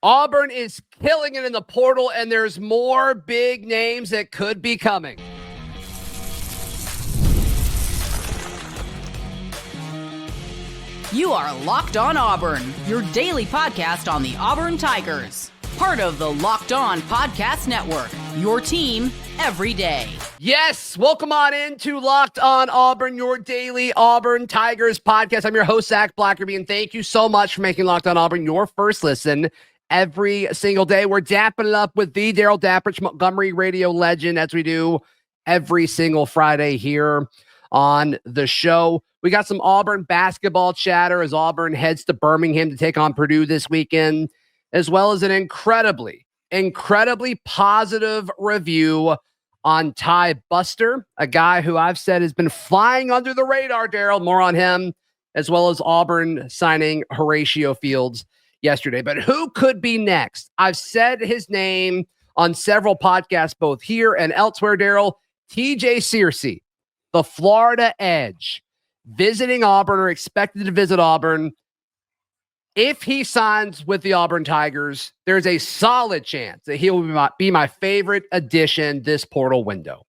Auburn is killing it in the portal, and there's more big names that could be coming. You are Locked On Auburn, your daily podcast on the Auburn Tigers. Part of the Locked On Podcast Network, your team every day. Yes, welcome on into Locked On Auburn, your daily Auburn Tigers podcast. I'm your host, Zac Blackerby, and thank you so much for making Locked On Auburn your first listen every single day. We're dapping it up with the Darrell Dapprich, Montgomery radio legend, as we do every single Friday here on the show. We got some Auburn basketball chatter as Auburn heads to Birmingham to take on Purdue this weekend, as well as an incredibly positive review on Tai Buster, a guy who I've said has been flying under the radar, Darrell. More on him, as well as Auburn signing Horatio Fields yesterday. But who could be next? I've said his name on several podcasts, both here and elsewhere, Darrell. TJ Searcy, the Florida Edge, visiting Auburn or expected to visit Auburn. If he signs with the Auburn Tigers, there's a solid chance that he will be my favorite addition this portal window.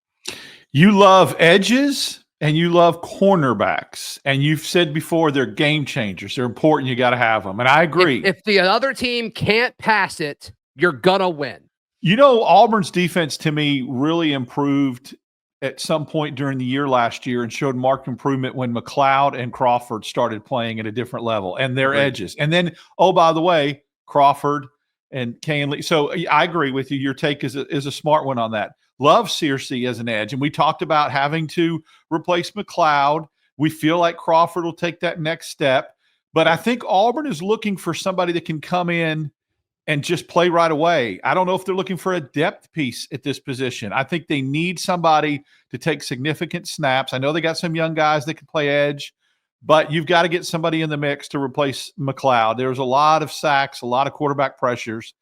You love edges and you love cornerbacks. And you've said before, they're game changers. They're important. You got to have them. And I agree. If the other team can't pass it, you're going to win. You know, Auburn's defense to me really improved at some point during the year last year and showed marked improvement when McLeod and Crawford started playing at a different level and their edges. And then, oh, by the way, Crawford and Canley. So I agree with you. Your take is a smart one on that. Love Searcy as an edge. And we talked about having to replace McLeod. We feel like Crawford will take that next step. But I think Auburn is looking for somebody that can come in and just play right away. I don't know if they're looking for a depth piece at this position. I think they need somebody to take significant snaps. I know they got some young guys that can play edge, but you've got to get somebody in the mix to replace McLeod. There's a lot of sacks, a lot of quarterback pressures.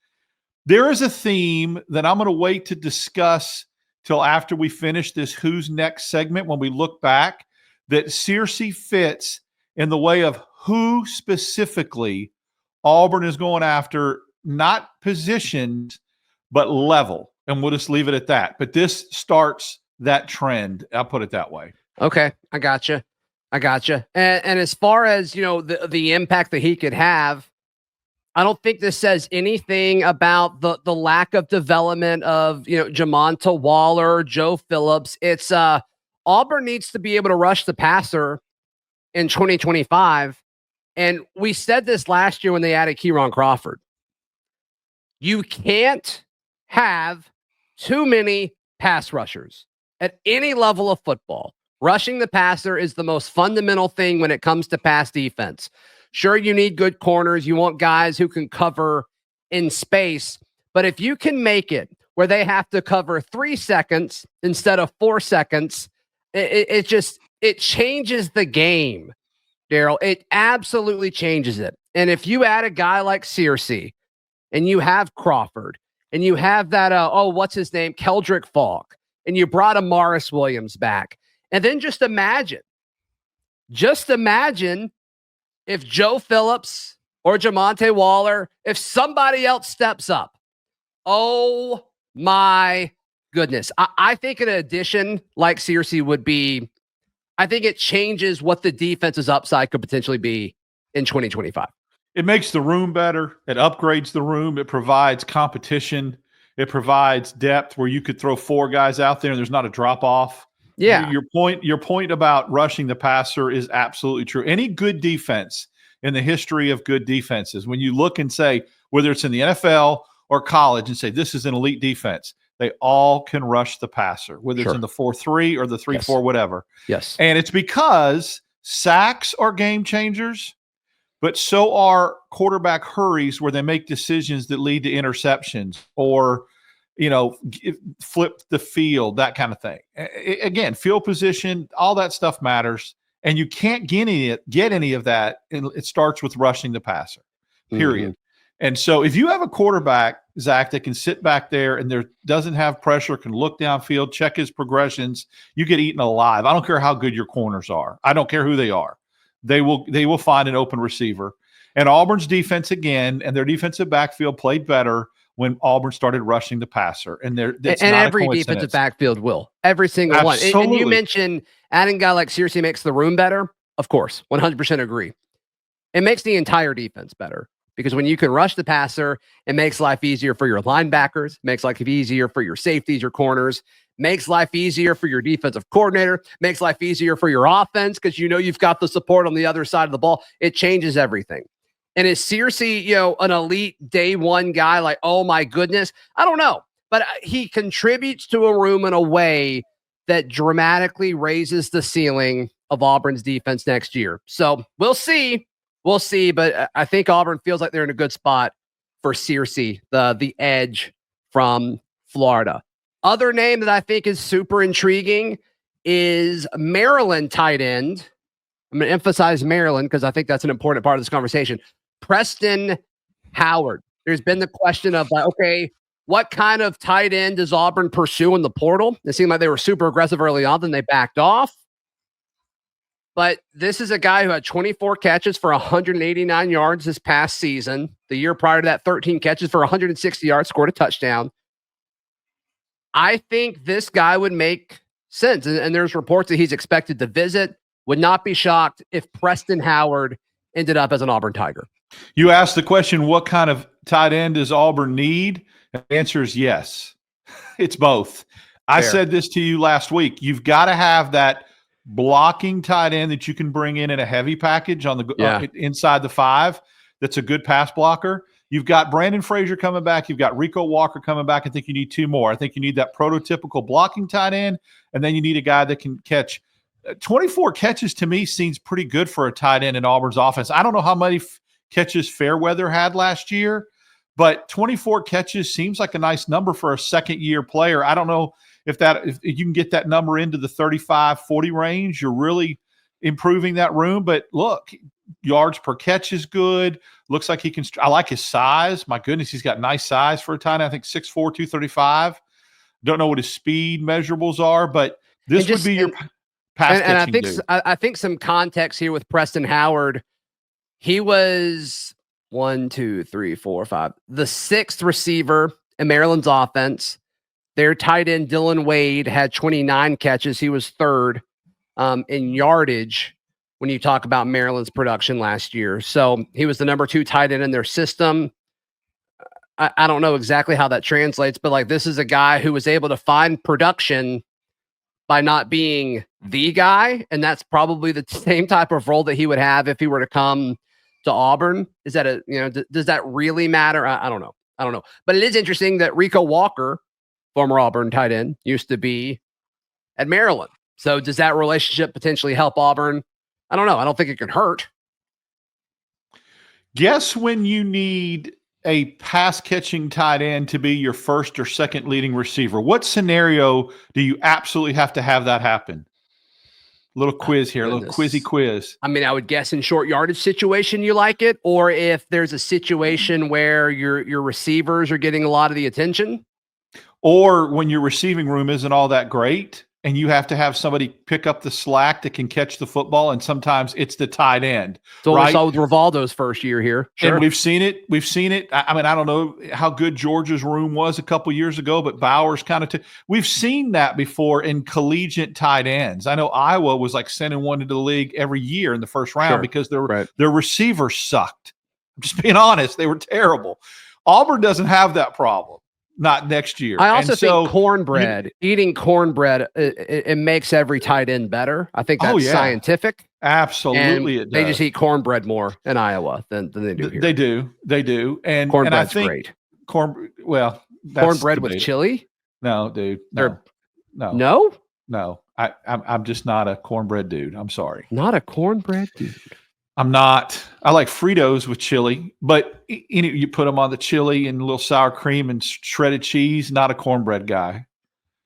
There is a theme that I'm going to wait to discuss till after we finish this Who's Next segment when we look back, that Searcy fits in the way of who specifically Auburn is going after, not positioned, but level. And we'll just leave it at that. But this starts that trend. I'll put it that way. Okay. I gotcha. And as far as, you know, the impact that he could have, I don't think this says anything about the lack of development of, you know, Jamonta Waller, Joe Phillips. It's Auburn needs to be able to rush the passer in 2025. And we said this last year when they added Kieron Crawford. You can't have too many pass rushers at any level of football. Rushing the passer is the most fundamental thing when it comes to pass defense. Sure, you need good corners. You want guys who can cover in space. But if you can make it where they have to cover 3 seconds instead of 4 seconds, it changes the game, Darrell. It absolutely changes it. And if you add a guy like Searcy, and you have Crawford, and you have that, what's his name? Keldrick Falk, and you brought Amaris Williams back. And then just imagine if Joe Phillips or Jamonta Waller, if somebody else steps up. Oh my goodness. I think an addition like Searcy would be, I think it changes what the defense's upside could potentially be in 2025. It makes the room better. It upgrades the room. It provides competition. It provides depth where you could throw 4 guys out there and there's not a drop off. Yeah. Your point about rushing the passer is absolutely true. Any good defense in the history of good defenses, when you look and say, whether it's in the NFL or college, and say this is an elite defense, they all can rush the passer, whether it's in the 4-3 or the 3-4, whatever. Yes. And it's because sacks are game changers, but so are quarterback hurries where they make decisions that lead to interceptions or, you know, flip the field, that kind of thing. Again, field position, all that stuff matters. And you can't get any of that. It starts with rushing the passer, period. Mm-hmm. And so if you have a quarterback, Zach, that can sit back there and doesn't have pressure, can look downfield, check his progressions, you get eaten alive. I don't care how good your corners are. I don't care who they are. They will find an open receiver. And Auburn's defense again, and their defensive backfield played better when Auburn started rushing the passer. And that's and not every a defensive coincidence. backfield will. Every single one. And you mentioned adding a guy like Searcy makes the room better. Of course, 100% agree. It makes the entire defense better because when you can rush the passer, it makes life easier for your linebackers, makes life easier for your safeties, your corners, makes life easier for your defensive coordinator, makes life easier for your offense because you know you've got the support on the other side of the ball. It changes everything. And is Searcy, an elite day one guy? Like, oh my goodness, I don't know, but he contributes to a room in a way that dramatically raises the ceiling of Auburn's defense next year. So we'll see. We'll see, but I think Auburn feels like they're in a good spot for Searcy, the edge from Florida. Other name that I think is super intriguing is Maryland tight end. I'm going to emphasize Maryland because I think that's an important part of this conversation. Preston Howard. There's been the question of, okay, what kind of tight end does Auburn pursue in the portal? It seemed like they were super aggressive early on, then they backed off. But this is a guy who had 24 catches for 189 yards this past season. The year prior to that, 13 catches for 160 yards, scored a touchdown. I think this guy would make sense. And there's reports that he's expected to visit. Would not be shocked if Preston Howard ended up as an Auburn Tiger. You asked the question, what kind of tight end does Auburn need? The answer is yes. It's both. Fair. I said this to you last week. You've got to have that blocking tight end that you can bring in a heavy package on the inside the 5. That's a good pass blocker. You've got Brandon Frazier coming back. You've got Rico Walker coming back. I think you need 2 more. I think you need that prototypical blocking tight end, and then you need a guy that can catch. 24 catches to me seems pretty good for a tight end in Auburn's offense. I don't know how many catches Fairweather had last year, but 24 catches seems like a nice number for a second-year player. I don't know if you can get that number into the 35-40 range, you're really improving that room. But look, yards per catch is good. Looks like he can – I like his size. My goodness, he's got nice size for a tight end. I think 6'4", 235. Don't know what his speed measurables are, but this would be your pass catching dude. I think some context here with Preston Howard, he was 1, 2, 3, 4, 5, the 6th receiver in Maryland's offense. Their tight end, Dylan Wade, had 29 catches. He was 3rd in yardage when you talk about Maryland's production last year. So he was the number 2 tight end in their system. I don't know exactly how that translates, but this is a guy who was able to find production by not being the guy. And that's probably the same type of role that he would have if he were to come to Auburn. Is that does that really matter? I don't know. But it is interesting that Rico Walker, former Auburn tight end, used to be at Maryland. So does that relationship potentially help Auburn? I don't know. I don't think it can hurt. Guess when you need a pass-catching tight end to be your first or second leading receiver, what scenario do you absolutely have to have that happen? Little quiz here, a little quizzy quiz. I mean, I would guess in short yardage situation you like it, or if there's a situation where your receivers are getting a lot of the attention. Or when your receiving room isn't all that great and you have to have somebody pick up the slack that can catch the football, and sometimes it's the tight end. So we saw with Rivaldo's first year here. Sure. And we've seen it. I mean, I don't know how good Georgia's room was a couple years ago, but Bowers we've seen that before in collegiate tight ends. I know Iowa was sending one into the league every year in the first round because their receivers sucked. I'm just being honest. They were terrible. Auburn doesn't have that problem. Not next year. I also think eating cornbread, it makes every tight end better. I think that's scientific. Absolutely, and they just eat cornbread more in Iowa than they do here. They do. And cornbread's great. Cornbread with chili? No, dude. No. I'm just not a cornbread dude. I'm sorry. Not a cornbread dude. I'm not. I like Fritos with chili, but you put them on the chili and a little sour cream and shredded cheese. Not a cornbread guy.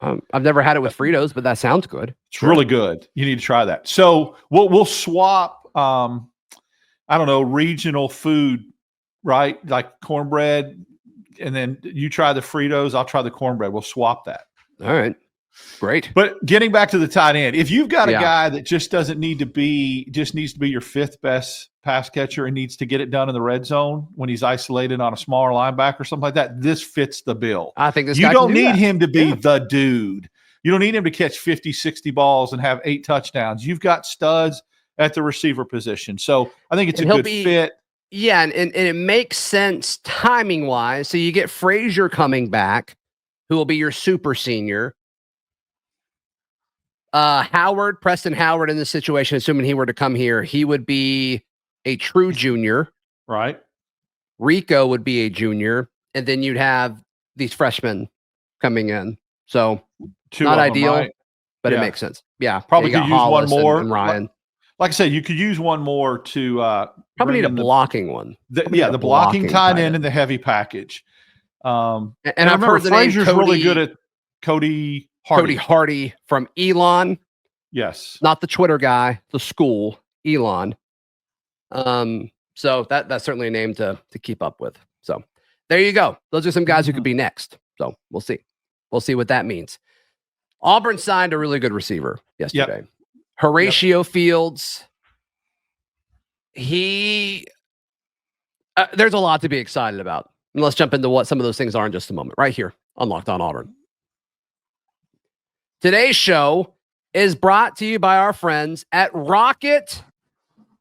I've never had it with Fritos, but that sounds good. It's really good. You need to try that. So we'll swap. I don't know, regional food, right? Like cornbread, and then you try the Fritos. I'll try the cornbread. We'll swap that. All right. Great. But getting back to the tight end, if you've got a guy that just needs to be your fifth best pass catcher and needs to get it done in the red zone when he's isolated on a smaller linebacker or something like that, this fits the bill. I think you don't need him to be the dude. You don't need him to catch 50, 60 balls and have 8 touchdowns. You've got studs at the receiver position. So I think it's a good fit. Yeah, and it makes sense timing-wise. So you get Frazier coming back, who will be your super senior. Preston Howard in this situation, assuming he were to come here, he would be a true junior. Right. Rico would be a junior. And then you'd have these freshmen coming in. So not ideal, but it makes sense. Yeah. Probably could use Hollis one more. And Ryan. Like I said, you could use one more to probably need a blocking one. The blocking tight end and the heavy package. And I've heard the Frazier's name really good at Cody Hardy from Elon. Yes. Not the Twitter guy, the school, Elon. So that's certainly a name to keep up with. So there you go. Those are some guys who could be next. So we'll see. We'll see what that means. Auburn signed a really good receiver yesterday. Yep. Horatio Fields. There's a lot to be excited about. And let's jump into what some of those things are in just a moment, right here on Locked On Auburn. Today's show is brought to you by our friends at Rocket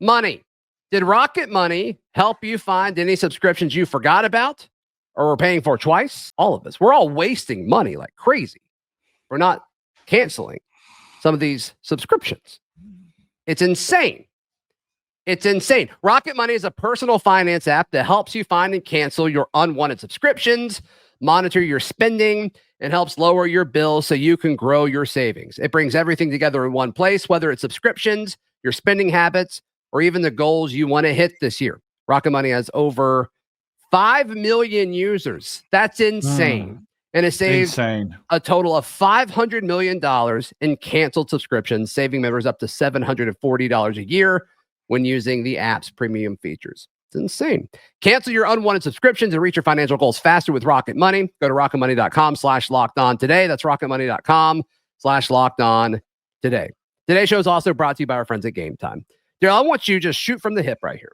Money. Did Rocket Money help you find any subscriptions you forgot about or were paying for twice? All of us. We're all wasting money like crazy. We're not canceling some of these subscriptions. It's insane. It's insane. Rocket Money is a personal finance app that helps you find and cancel your unwanted subscriptions, monitor your spending, and helps lower your bills so you can grow your savings. It brings everything together in one place, whether it's subscriptions, your spending habits, or even the goals you want to hit this year. Rocket Money has over 5 million users. That's insane. And it saved a total of $500 million in canceled subscriptions, saving members up to $740 a year when using the app's premium features. It's insane. Cancel your unwanted subscriptions and reach your financial goals faster with Rocket Money. Go to rocketmoney.com/lockedon today. That's rocketmoney.com/lockedon today. Today's show is also brought to you by our friends at Game Time. Darrell, I want you to just shoot from the hip right here.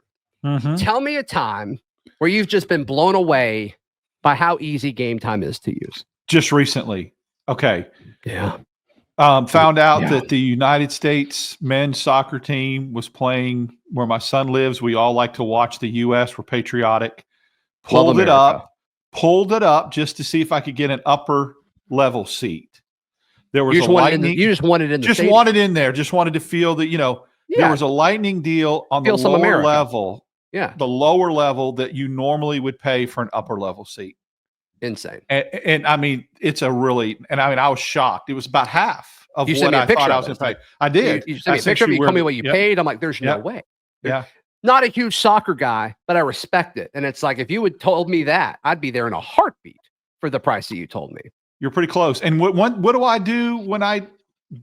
Tell me a time where you've just been blown away by how easy Game Time is to use. Just recently. Okay. Yeah. Found out that the United States men's soccer team was playing where my son lives. We all like to watch the U.S. We're patriotic. Pulled it up just to see if I could get an upper level seat. There was a lightning. You just wanted in the just stadium. wanted in there. Just wanted to feel that, there was a lightning deal on the lower level. Yeah. The lower level that you normally would pay for an upper level seat. Insane. And I mean, I was shocked. It was about half of what I thought I was going to pay. I did. You sent me a picture of it. You told me what you paid. I'm like, there's no way. Yeah. Not a huge soccer guy, but I respect it. And it's like, if you had told me that, I'd be there in a heartbeat for the price that you told me. You're pretty close. And what do I do when I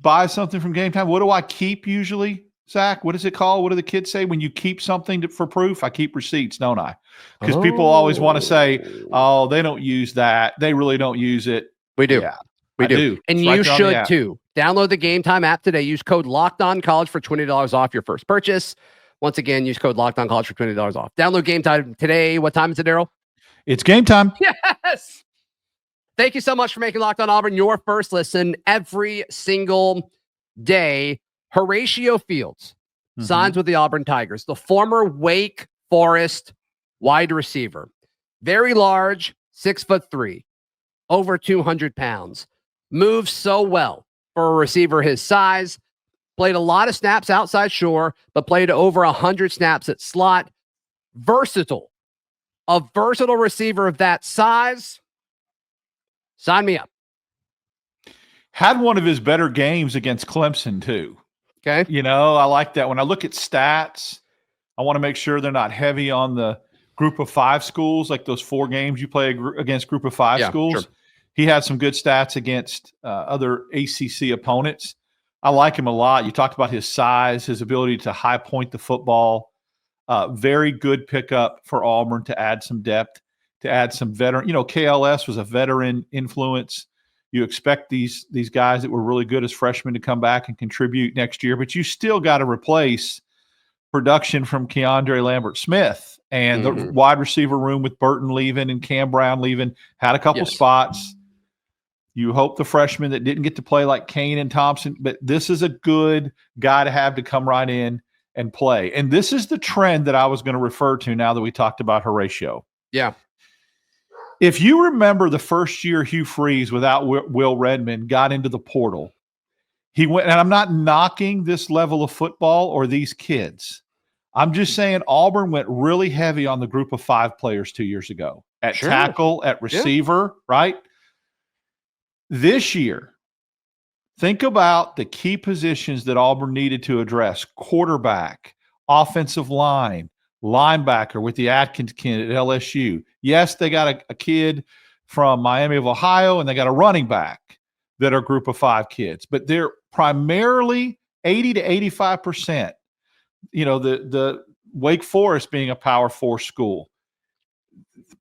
buy something from Game Time? What do I keep usually, Zach? What is it called? What do the kids say when you keep something for proof? I keep receipts, don't I? Because people always want to say, oh, they don't use that. They really don't use it. We do. Yeah, we do. And you should too. Download the Game Time app today. Use code LOCKEDONCollege for $20 off your first purchase. Once again, use code LOCKEDONCollege for $20 off. Download Game Time today. What time is it, Darrell? It's game time. Yes. Thank you so much for making Locked On Auburn your first listen every single day. Horatio Fields signs with the Auburn Tigers, the former Wake Forest wide receiver. Very large, 6'3", over 200 pounds. Moves so well for a receiver his size. Played a lot of snaps outside shore, but played over 100 snaps at slot. Versatile. A versatile receiver of that size. Sign me up. Had one of his better games against Clemson, too. Okay. I like that. When I look at stats, I want to make sure they're not heavy on the group of 5 schools, like those 4 games you play against group of 5 schools. Sure. He had some good stats against other ACC opponents. I like him a lot. You talked about his size, his ability to high point the football. Very good pickup for Auburn to add some depth, to add some veteran. KLS was a veteran influence. You expect these guys that were really good as freshmen to come back and contribute next year, but you still got to replace production from Keandre Lambert-Smith and the wide receiver room with Burton leaving and Cam Brown leaving had a couple spots. You hope the freshmen that didn't get to play like Kane and Thompson, but this is a good guy to have to come right in and play. And this is the trend that I was going to refer to now that we talked about Horatio. Yeah. If you remember the first year Hugh Freeze without Will Redmond got into the portal, he went, and I'm not knocking this level of football or these kids. I'm just saying Auburn went really heavy on the group of 5 players 2 years ago at tackle, at receiver, right? This year, think about the key positions that Auburn needed to address: quarterback, offensive line, linebacker with the Atkins kid at LSU. Yes, they got a kid from Miami of Ohio, and they got a running back that are group of 5 kids, but they're primarily 80 to 85%. The Wake Forest being a Power 4 school.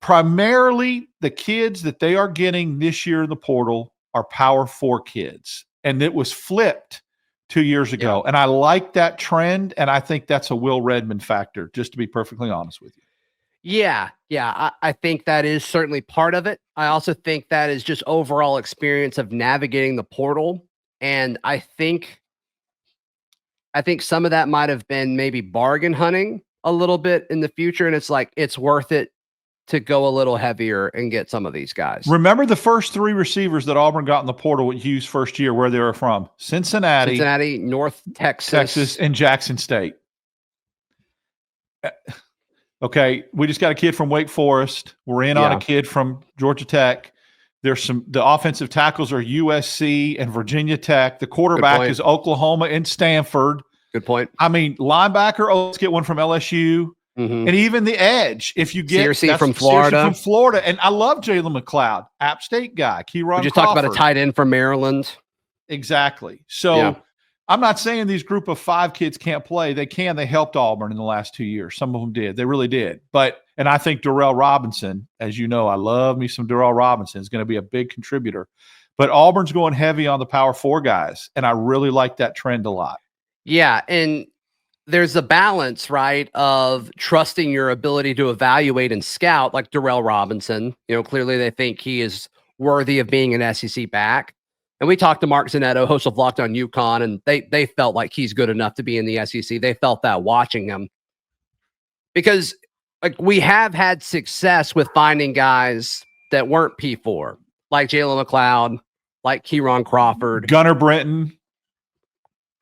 Primarily the kids that they are getting this year in the portal are Power 4 kids. And it was flipped 2 years ago. Yeah. And I like that trend. And I think that's a Will Redmond factor, just to be perfectly honest with you. Yeah. I think that is certainly part of it. I also think that is just overall experience of navigating the portal. And I think some of that might have been maybe bargain hunting a little bit in the future. And it's like, it's worth it to go a little heavier and get some of these guys. Remember the first 3 receivers that Auburn got in the portal with Hughes' first year, where they were from? Cincinnati, North Texas, and Jackson State. Okay, we just got a kid from Wake Forest. We're in on a kid from Georgia Tech. The offensive tackles are USC and Virginia Tech. The quarterback is Oklahoma and Stanford. Good point. I mean, linebacker, let's get one from LSU. And even the edge, if you get Searcy from Florida. And I love Jalen McLeod, App State guy. Keyron we just talked about a tight end from Maryland. Exactly. So I'm not saying these group of 5 kids can't play. They can. They helped Auburn in the last 2 years. Some of them did. They really did. And I think Darrell Robinson, as you know, I love me some Darrell Robinson, is going to be a big contributor. But Auburn's going heavy on the Power 4 guys, and I really like that trend a lot. Yeah, and there's a balance, right, of trusting your ability to evaluate and scout, like Darrell Robinson. Clearly they think he is worthy of being an SEC back. And we talked to Mark Zanetto, host of Locked On UConn, and they felt like he's good enough to be in the SEC. They felt that watching him. Because we have had success with finding guys that weren't P4, like Jalen McLeod, like Keyron Crawford. Gunnar Brenton.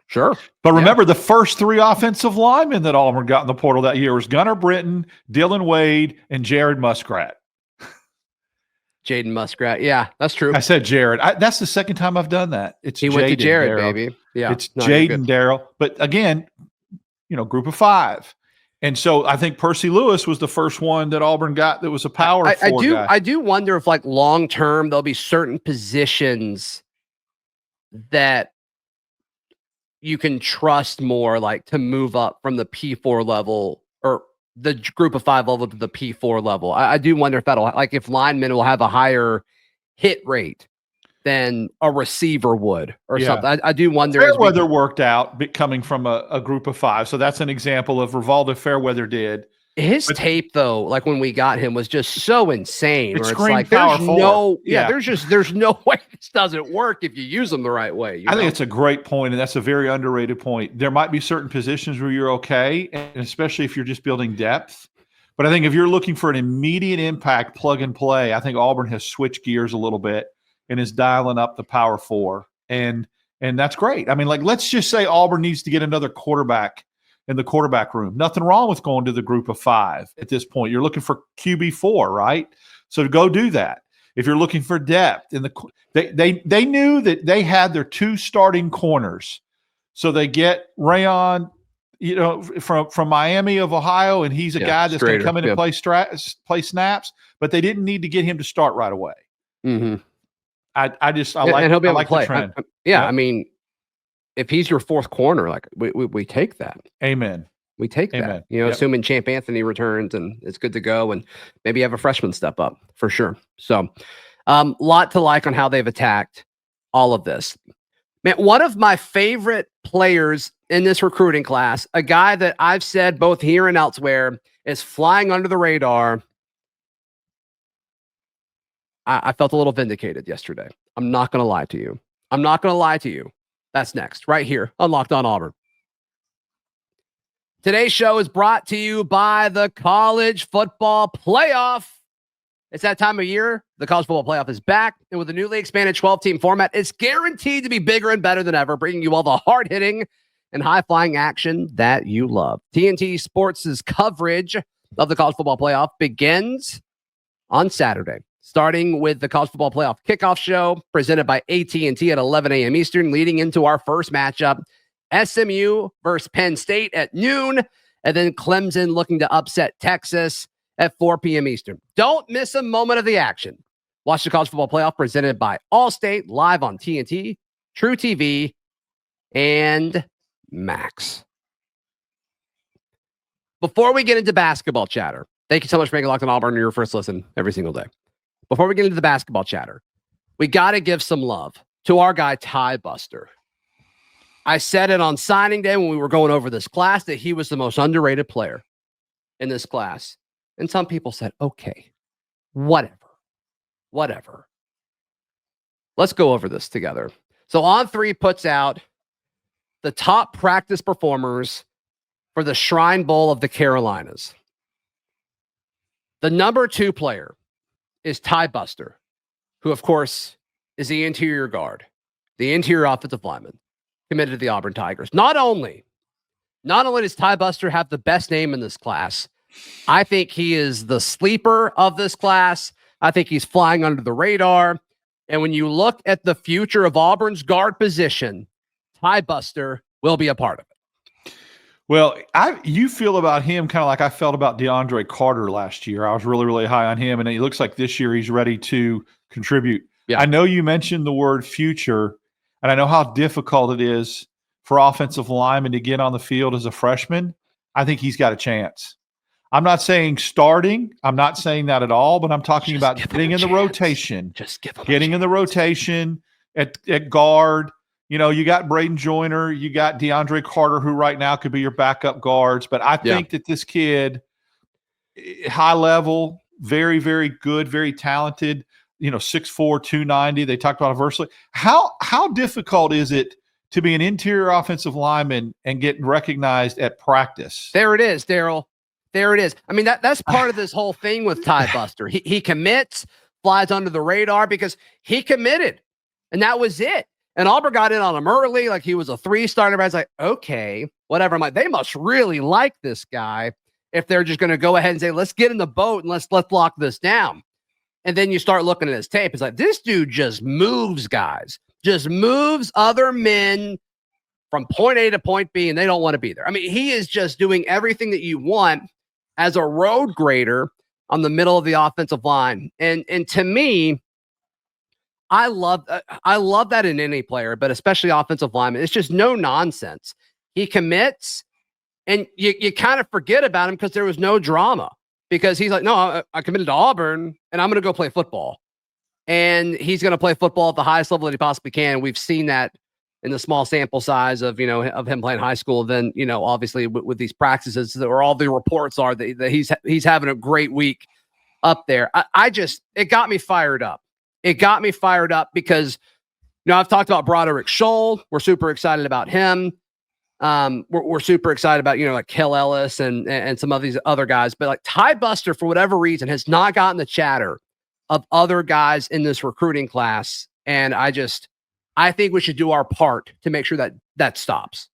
Sure. But remember, the first 3 offensive linemen that Auburn got in the portal that year was Gunnar Brenton, Dylan Wade, and Jared Muskrat. Jaden Muskrat. Yeah, that's true. I said Jared. That's the second time I've done that. He went to Jared, baby. Yeah. It's Jaden Darrell. But again, group of 5. And so I think Percy Lewis was the first one that Auburn got that was a Power 4 guy. I do wonder if, like, long-term, there'll be certain positions that you can trust more, like, to move up from the P4 level or the group of 5 level to the P4 level. I do wonder if if linemen will have a higher hit rate than a receiver would or something. I do wonder. Fairweather worked out coming from a group of 5. So that's an example of Rivaldo Fairweather did. His tape, though, like when we got him, was just so insane. It's like there's there's no way this doesn't work if you use them the right way. I think it's a great point, and that's a very underrated point. There might be certain positions where you're okay, and especially if you're just building depth. But I think if you're looking for an immediate impact, plug and play, I think Auburn has switched gears a little bit and is dialing up the Power 4, and that's great. I mean, like, let's just say Auburn needs to get another quarterback in the quarterback room. Nothing wrong with going to the group of 5 at this point. You're looking for QB4, right? So to go do that. If you're looking for depth in they knew that they had their 2 starting corners. So they get Rayon, from Miami of Ohio, and he's a guy that's going to come in and play snaps, but they didn't need to get him to start right away. Mm-hmm. I like the trend. I mean, if he's your 4th corner, like we take that. Amen. We take that. Assuming Champ Anthony returns and it's good to go, and maybe have a freshman step up for sure. So, lot to like on how they've attacked. all of this. Man, one of my favorite players in this recruiting class, a guy that I've said both here and elsewhere is flying under the radar. I felt a little vindicated yesterday. I'm not going to lie to you. I'm not going to lie to you. That's next, right here on Locked On Auburn. Today's show is brought to you by the College Football Playoff. It's that time of year. The College Football Playoff is back, and with a newly expanded 12-team format, it's guaranteed to be bigger and better than ever, bringing you all the hard-hitting and high-flying action that you love. TNT Sports' coverage of the College Football Playoff begins on Saturday, starting with the College Football Playoff kickoff show presented by AT&T at 11 a.m. Eastern, leading into our first matchup, SMU versus Penn State at noon, and then Clemson looking to upset Texas at 4 p.m. Eastern. Don't miss a moment of the action. Watch the College Football Playoff presented by Allstate live on TNT, True TV, and Max. Before we get into basketball chatter, thank you so much for making Locked On Auburn your first listen every single day. Before we get into the basketball chatter, we got to give some love to our guy, Tai Buster. I said it on signing day when we were going over this class that he was the most underrated player in this class. And some people said, okay, whatever. Let's go over this together. So On3 puts out the top practice performers for the Shrine Bowl of the Carolinas. The number 2 player is Tai Buster, who, of course, is the interior guard, the interior offensive lineman, committed to the Auburn Tigers. Not only does Tai Buster have the best name in this class, I think he is the sleeper of this class. I think he's flying under the radar. And when you look at the future of Auburn's guard position, Tai Buster will be a part of it. Well, you feel about him kind of like I felt about DeAndre Carter last year. I was really, really high on him, and it looks like this year he's ready to contribute. Yeah. I know you mentioned the word future, and I know how difficult it is for offensive linemen to get on the field as a freshman. I think he's got a chance. I'm not saying starting. I'm not saying that at all, but I'm talking about getting in the rotation. Just getting in the rotation at guard. You know, you got Braden Joyner, you got DeAndre Carter, who right now could be your backup guards. But I think that this kid, high level, very, very good, very talented, 6'4", 290. They talked about versatile. How difficult is it to be an interior offensive lineman and get recognized at practice? There it is, Darrell. There it is. I mean, that's part of this whole thing with Tai Buster. He commits, flies under the radar because he committed, and that was it. And Auburn got in on him early, like he was a 3-star. And everybody's like, okay, whatever. I'm like, they must really like this guy if they're just going to go ahead and say, let's get in the boat and let's lock this down. And then you start looking at his tape. It's like, this dude just moves guys, just moves other men from point A to point B, and they don't want to be there. I mean, he is just doing everything that you want as a road grader on the middle of the offensive line. And to me, I love that in any player, but especially offensive lineman. It's just no nonsense. He commits, and you kind of forget about him because there was no drama. Because he's like, no, I committed to Auburn, and I'm going to go play football. And he's going to play football at the highest level that he possibly can. We've seen that in the small sample size of him playing high school. Then, obviously with these practices, where all the reports are that he's having a great week up there. It got me fired up. It got me fired up because, I've talked about Broderick Scholl. We're super excited about him. We're super excited about, like Kel Ellis and some of these other guys. But like Tai Buster, for whatever reason, has not gotten the chatter of other guys in this recruiting class. And I think we should do our part to make sure that stops.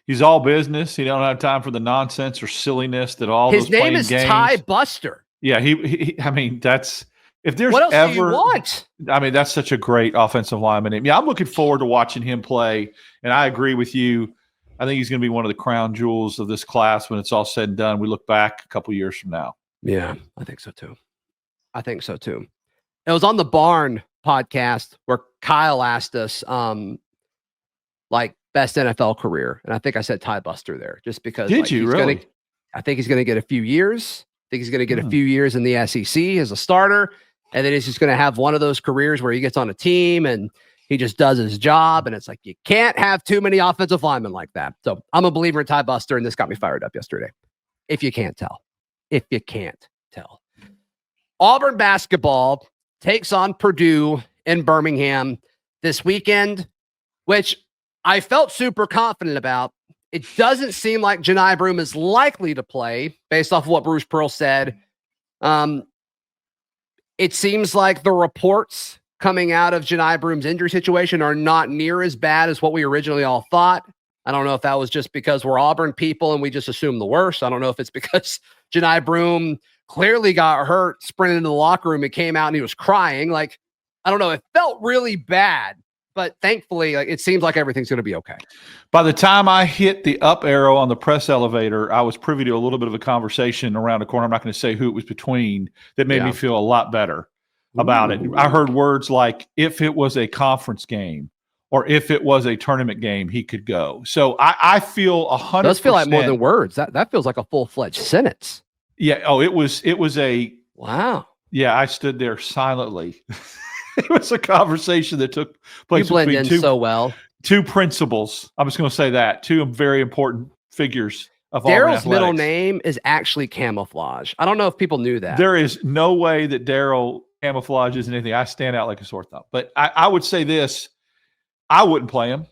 He's all business. He don't have time for the nonsense or silliness that all his those playing games. His name is games. Tai Buster. Yeah, he I mean, that's if there's what else ever. Do you want? I mean, that's such a great offensive lineman. Yeah, I'm looking forward to watching him play. And I agree with you. I think he's going to be one of the crown jewels of this class when it's all said and done. We look back a couple years from now. Yeah, I think so too. It was on the Barn podcast where Kyle asked us, best NFL career, and I think I said Tai Buster there, just because. Did you really? I think he's going to get a few years. I think he's going to get a few years in the SEC as a starter, and then he's just going to have one of those careers where he gets on a team and He just does his job, and it's like you can't have too many offensive linemen like that. So I'm a believer in Tai Buster, and this got me fired up yesterday. If you can't tell. Auburn basketball takes on Purdue in Birmingham this weekend, which I felt super confident about. It doesn't seem like Janai Broom is likely to play based off of what Bruce Pearl said. It seems like the reports coming out of Janai Broom's injury situation are not near as bad as what we originally all thought. I don't know if that was just because we're Auburn people and we just assumed the worst. I don't know if it's because Janai Broom clearly got hurt, sprinted into the locker room and came out and he was crying. Like, I don't know. It felt really bad, but thankfully, it seems like everything's going to be okay. By the time I hit the up arrow on the press elevator, I was privy to a little bit of a conversation around the corner. I'm not going to say who it was between that made me feel a lot better about it. I heard words like, if it was a conference game or if it was a tournament game, he could go. So I feel 100%. It does feel like more than words. That feels like a full-fledged sentence. Yeah. Oh, it was a wow. Yeah, I stood there silently. It was a conversation that took place. You blend in so well. Two principals. I'm just going to say that. Two very important figures of Darrell's middle name is actually camouflage. I don't know if people knew that. There is no way that Darrell camouflages anything. I stand out like a sore thumb. But I would say this. I wouldn't play him.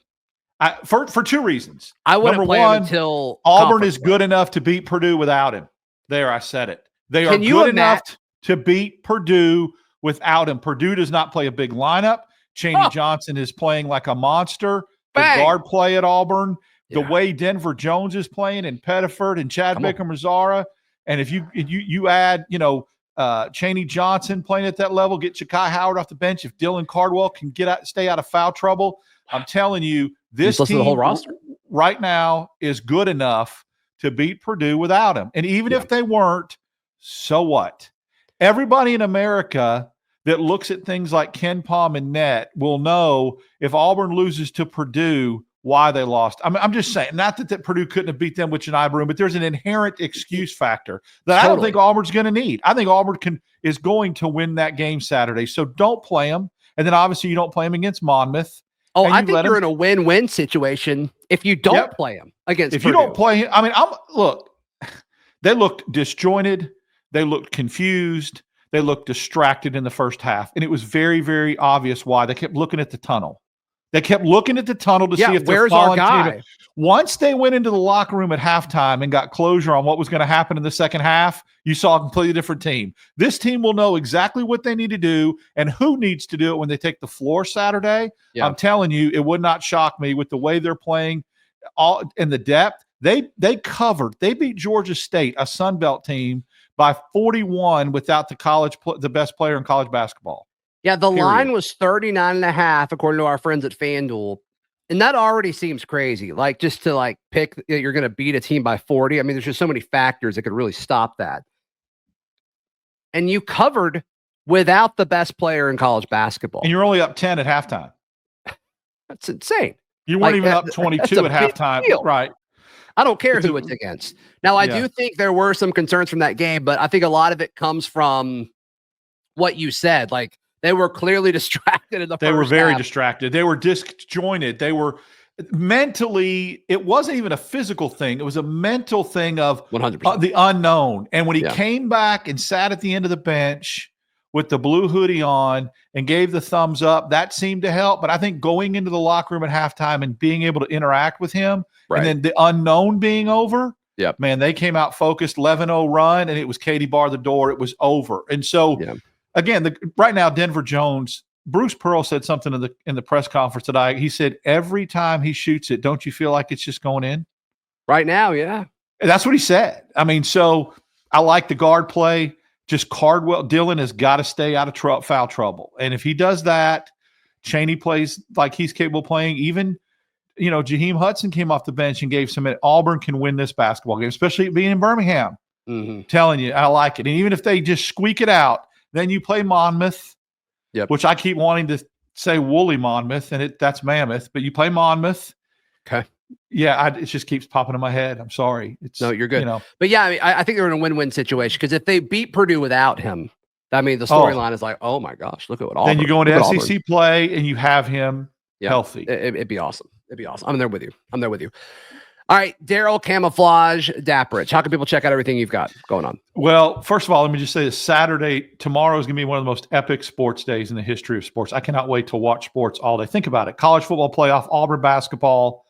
For two reasons. I wouldn't play him until Auburn is good enough to beat Purdue without him. There, I said it. They are good enough to beat Purdue without him. Purdue does not play a big lineup. Chaney Johnson is playing like a monster. The guard play at Auburn, the way Denver Jones is playing, and Pettiford and Chad Bickham-Razara. And if you add, Chaney Johnson playing at that level, get Ja'Kai Howard off the bench. If Dylan Cardwell can stay out of foul trouble, I'm telling you, this team the whole roster right now is good enough to beat Purdue without him. And even if they weren't, so what? Everybody in America that looks at things like Ken Pom and net will know if Auburn loses to Purdue, why they lost. I'm just saying, not that Purdue couldn't have beat them with Janai Broom, but there's an inherent excuse factor that I don't think Auburn's going to need. I think Auburn is going to win that game Saturday. So don't play them. And then obviously you don't play them against Monmouth. Oh, I think you're in a win-win situation if you don't play them against Purdue. You don't play him, look, they looked disjointed. They looked confused. They looked distracted in the first half. And it was very, very obvious why. They kept looking at the tunnel. They kept looking at the tunnel to see if where's our guy? Once they went into the locker room at halftime and got closure on what was going to happen in the second half, you saw a completely different team. This team will know exactly what they need to do and who needs to do it when they take the floor Saturday. Yeah. I'm telling you, it would not shock me with the way they're playing all in the depth. They beat Georgia State, a Sun Belt team, by 41 without the best player in college basketball. Yeah, the line was 39.5 according to our friends at FanDuel. And that already seems crazy. Like, just to pick that you're going to beat a team by 40. I mean, there's just so many factors that could really stop that. And you covered without the best player in college basketball. And you're only up 10 at halftime. That's insane. You weren't even up 22 at halftime. Deal. Right. I don't care who it's against. Now, I do think there were some concerns from that game, but I think a lot of it comes from what you said. Like, they were clearly distracted in the first half. They were very distracted. They were disjointed. They were mentally, it wasn't even a physical thing. It was a mental thing of 100%. The unknown. And when he came back and sat at the end of the bench with the blue hoodie on and gave the thumbs up, that seemed to help. But I think going into the locker room at halftime and being able to interact with him, and then the unknown being over, man, they came out focused, 11-0 run, and it was Katie bar the door. It was over. And so, again, right now, Denver Jones, Bruce Pearl said something in the press conference today. He said, every time he shoots it, don't you feel like it's just going in? Right now, yeah. And that's what he said. I mean, so I like the guard play. Just Cardwell, Dylan has got to stay out of foul trouble. And if he does that, Chaney plays like he's capable of playing. Even, Jaheim Hudson came off the bench and gave some. Auburn can win this basketball game, especially being in Birmingham. Mm-hmm. Telling you, I like it. And even if they just squeak it out, then you play Monmouth, which I keep wanting to say woolly Monmouth, and that's Mammoth, but you play Monmouth. Okay. Yeah, it just keeps popping in my head. I'm sorry. No, you're good. But yeah, I think they're in a win-win situation because if they beat Purdue without him, I mean, the storyline is like, oh my gosh, look at what Auburn. Then you go into SEC play and you have him healthy. It'd be awesome. It'd be awesome. I'm there with you. All right, Darrell Camouflage Dapprich. How can people check out everything you've got going on? Well, first of all, let me just say this tomorrow is going to be one of the most epic sports days in the history of sports. I cannot wait to watch sports all day. Think about it. College football playoff, Auburn basketball.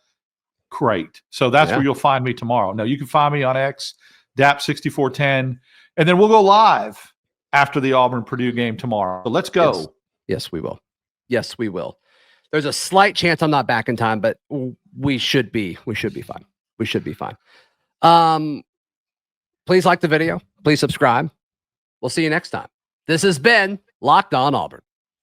Great. So that's where you'll find me tomorrow. Now, you can find me on X, DAP6410, and then we'll go live after the Auburn-Purdue game tomorrow. So let's go. Yes, we will. There's a slight chance I'm not back in time, but we should be fine. Please like the video. Please subscribe. We'll see you next time. This has been Locked On Auburn.